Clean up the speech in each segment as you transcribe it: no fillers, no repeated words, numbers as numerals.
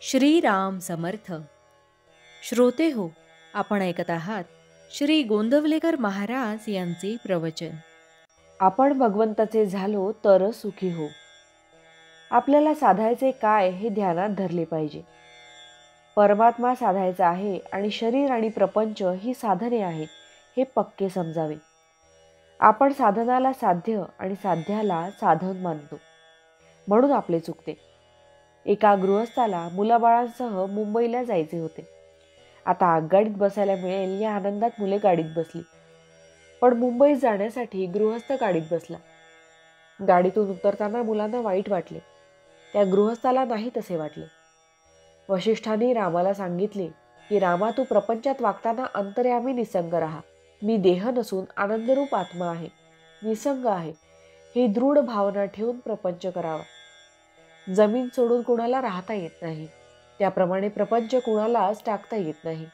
श्रीराम समर्थ. श्रोते हो, आपण ऐकत आहात श्री गोंदवलेकर महाराज यांचे प्रवचन. आपण भगवंताचे झालो तर सुखी हो. आपल्याला साधायचे काय हे ध्यानात धरले पाहिजे. परमात्मा साधायचा आहे आणि शरीर आणि प्रपंच ही साधने आहेत हे पक्के समजावे. आपण साधनाला साध्य आणि साध्याला साधन मानतो, म्हणून आपले चुकते. एका गृहस्थाला मुलाबाळांसह मुंबईला जायचे होते. आता आगगाडीत बसायला मिळेल या आनंदात मुले गाडीत बसली, पण मुंबईत जाण्यासाठी गृहस्थ गाडीत बसला. गाडीतून उतरताना मुलांना वाईट वाटले, त्या गृहस्थाला नाही तसे वाटले. वशिष्ठांनी रामाला सांगितले की रामा, तू प्रपंचात वागताना अंतर्यामी निसंग राहा. मी देह नसून आनंदरूप आत्मा आहे, निसंग आहे, ही दृढ भावना ठेवून प्रपंच करावा. जमीन सोडून कुणाला राहता येत नाही, त्याप्रमाणे प्रपंच कुणालाच टाकता येत नाही.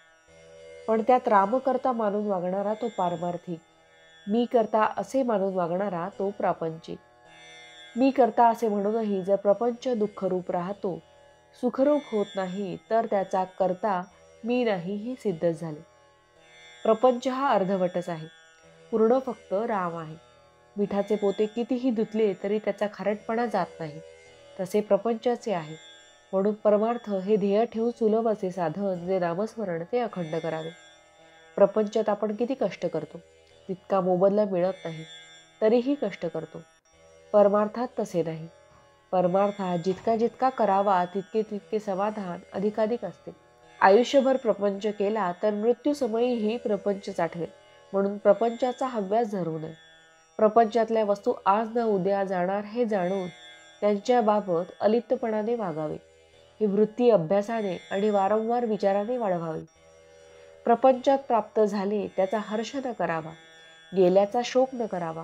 पण त्यात राम करता मानून वागणारा तो पारमार्थिक, मी करता असे मानून वागणारा तो प्रापंचिक. मी करता असे म्हणूनही जर प्रपंच दुःखरूप राहतो, सुखरूप होत नाही, तर त्याचा करता मी नाही हे सिद्धच झाले. प्रपंच हा अर्धवटच आहे, पूर्ण फक्त राम आहे. मिठाचे पोते कितीही धुतले तरी त्याचा खारटपणा जात नाही, तसे प्रपंचाचे आहे. म्हणून परमार्थ हे ध्येय ठेवून सुलभ असे साधन जे नामस्मरण ते अखंड करावे. प्रपंचात आपण किती कष्ट करतो, तितका मोबदला मिळत नाही, तरीही कष्ट करतो. परमार्थात तसे नाही. परमार्थात जितका जितका करावा तितके तितके समाधान अधिकाधिक असते. आयुष्यभर प्रपंच केला तर मृत्यूसमयीही प्रपंच साठवेल, म्हणून प्रपंचाचा हव्यास धरू नये. प्रपंचातल्या वस्तू आज न उद्या जाणार हे जाणून त्यांच्याबाबत अलिप्तपणाने वागावे. ही वृत्ती अभ्यासाने आणि वारंवार विचाराने वाढवावी. प्रपंचात प्राप्त झाले त्याचा हर्ष न करावा, गेल्याचा शोक न करावा,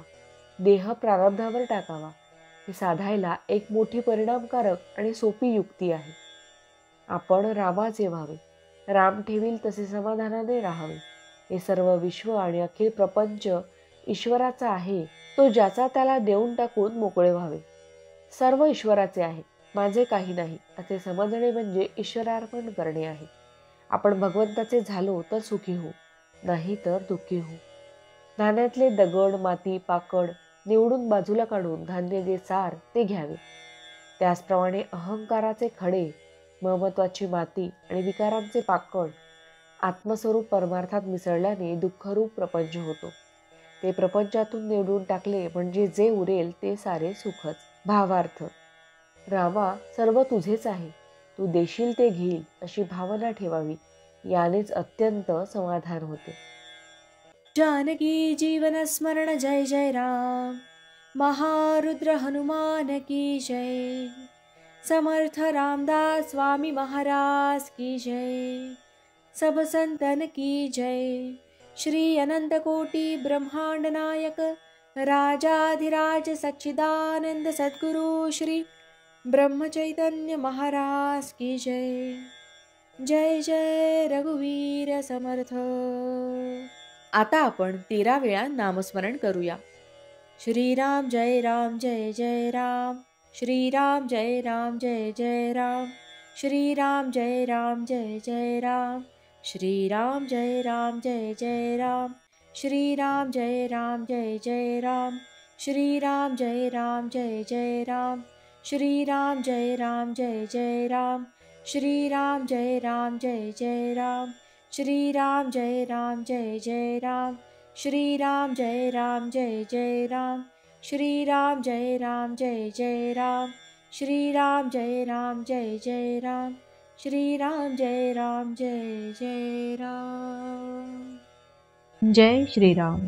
देह प्रारब्धावर टाकावा. हे साधायला एक मोठी परिणामकारक आणि सोपी युक्ती आहे. आपण रामाचे व्हावे, राम ठेवील तसे समाधानाने राहावे. हे सर्व विश्व आणि अखिल प्रपंच ईश्वराचा आहे, तो ज्याचा त्याला देऊन टाकून मोकळे व्हावे. सर्व ईश्वराचे आहे, माझे काही नाही असे समजणे म्हणजे ईश्वरार्पण करणे आहे. आपण भगवंताचे झालो तर सुखी हो, नाही तर दुःखी हो. धान्यातले दगड, माती, पाकड निवडून बाजूला काढून धान्य जे सार ते घ्यावे. त्याचप्रमाणे अहंकाराचे खडे, महत्वाची माती आणि विकारांचे पाकड आत्मस्वरूप परमार्थात मिसळल्याने दुःखरूप प्रपंच होतो. ते प्रपंचातून निवडून टाकले म्हणजे जे उरेल ते सारे सुखच. भावार्थ, रामा, सर्व तुझेच आहे, तू देशील ते घेईल अशी भावना ठेवावी. यानेच अत्यंत समाधान होते. जानकी जीवन स्मरण जय जय राम. महारुद्र हनुमान की जय. समर्थ रामदास स्वामी महाराज की जय. सब संतन की जय. श्री अनंत कोटि ब्रह्मांड नायक राजाधिराज सच्चिदानंद सद्गुरु श्री ब्रह्म चैतन्य महाराज की जय. जय जय रघुवीर समर्थ. आता आपण 13 वेळा नामस्मरण करूया. श्रीराम जय राम जय जय राम. श्रीराम जय राम जय जय राम. श्रीराम जय राम जय जय राम. श्रीराम जय राम जय जय राम. श्रीराम जय राम जय जय राम. श्रीराम जय राम जय जय राम. श्रीराम जय राम जय जय राम. श्रीराम जय राम जय जय राम. श्रीराम जय राम जय जय राम. श्रीराम जय राम जय जय राम. श्रीराम जय राम जय जय राम. श्रीराम जय राम जय जय राम. श्रीराम जय राम जय जय राम. जय श्रीराम.